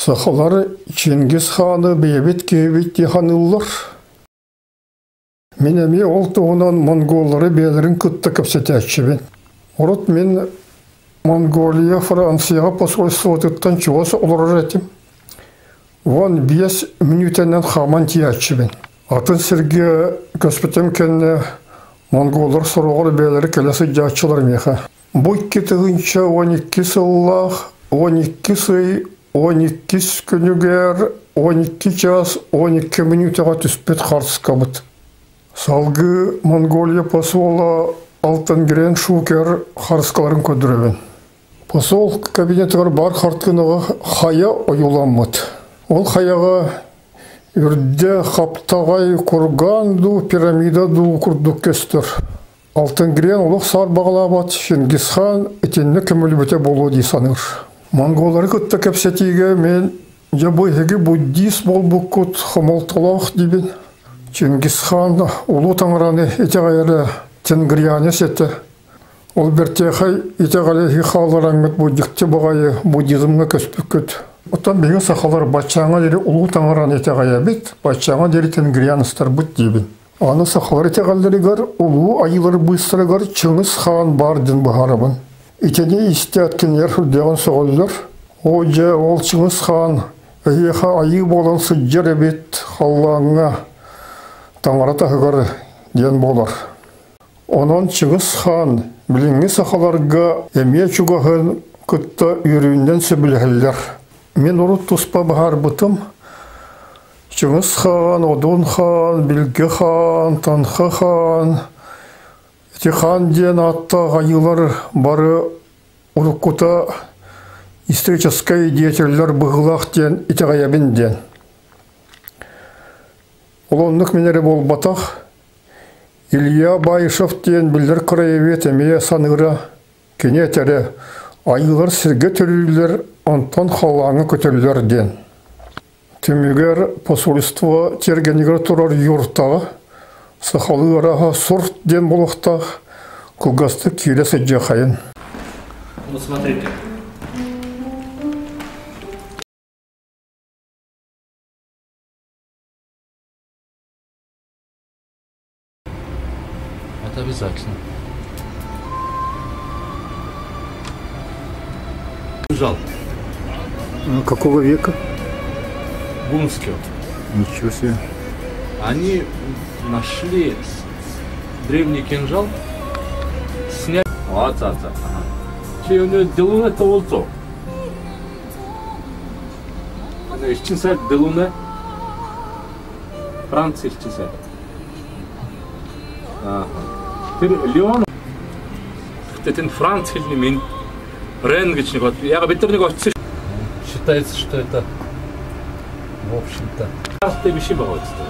Сахалары Чингис ханы бейбет кейбет диханылар. Мен әме ол туғынан монголлары бейлерін күтті көпсетәтші. Орот мен Монголия, Францияға посольство тұттан чуасы олар әтім. Вон 5 минутенен хаман тиятші. Атын сірге көспетем кәнне монголлар сұрғыр бейлері келесі жатшылар меха. Бұй кетігінші 12 сыллах, 12 сый, 12 күнігер, 12 час, 12 минутаға түспет қарсы қабыт. Салғы Монголия посола алтын герен шукер қарсықаларын көдіребен. Посол кабинетігір бар қартқыныға қая ойуламмыд. Ол қаяға үрді қаптағай құрганду, пирамидаду күрдік кестір. Алтын герен олық сар бағалабат, Чингис хан етеніне көмілі бөте болу дейсаныр. Монголары күтті кәпсетіге мен жабайығы буддист бол бұққыт қымылтылақ дейбен. Чингис хан ұлы таңыраны етеғайыры тенгрияны сетті. Ол бертеқай етеғалығы қалараңмет буддикте бұғайы буддизмға көспік көт. Оттан бейін сақалар бачаңа дері ұлы таңыраны етеғайы бет, бачаңа дері тенгрияныстар бұд дейбен. Аны сақалар етеғаларығар ұлы айылар бұйстырығар Чингис хан бардын бұғарабын. Итене истеткенер хүрдеген соғылдар. Оже ол Чингис хан әйеға айы болан сұджыр әбет қаллаңа таңарата ғығар ден болар. Онан Чингис хан біліңі сақаларға әме чуғағын күтті үйрүйінден сөбілгілер. Мен ұрыт тұспа бағар бұтым. Чингис хан, Одон хан, Білгі хан, Танхы хан, Тихан ден атта ғайылар бары ұрыққыта историческай деятеллер бұғылақ ден итеғаябен ден. Олонлық менері бол батақ, Илья Байышев ден білдір қырайывет әмея санығыра кене тәрі айылар сірге түрілер антан қалаңы көтірілер ден. Түмігер посольство тергенігер тұрар юрттағы, Сахалы араға сұрт ден болуқтақ, күлгасты келесі жақайын. Ну, смотрите. Это обязательно. Жал. Какого века? Бунских. Ничего себе. Они нашли древний кинжал, сняли. Ага. Че у него делуна то волцо. Она исчезает делуна. Франция исчезает. Ага. Леон. Это Франция или мин. Ренгичный год. Я обещаю год. Считается, что это в общем-то. Ты бежишь богатство.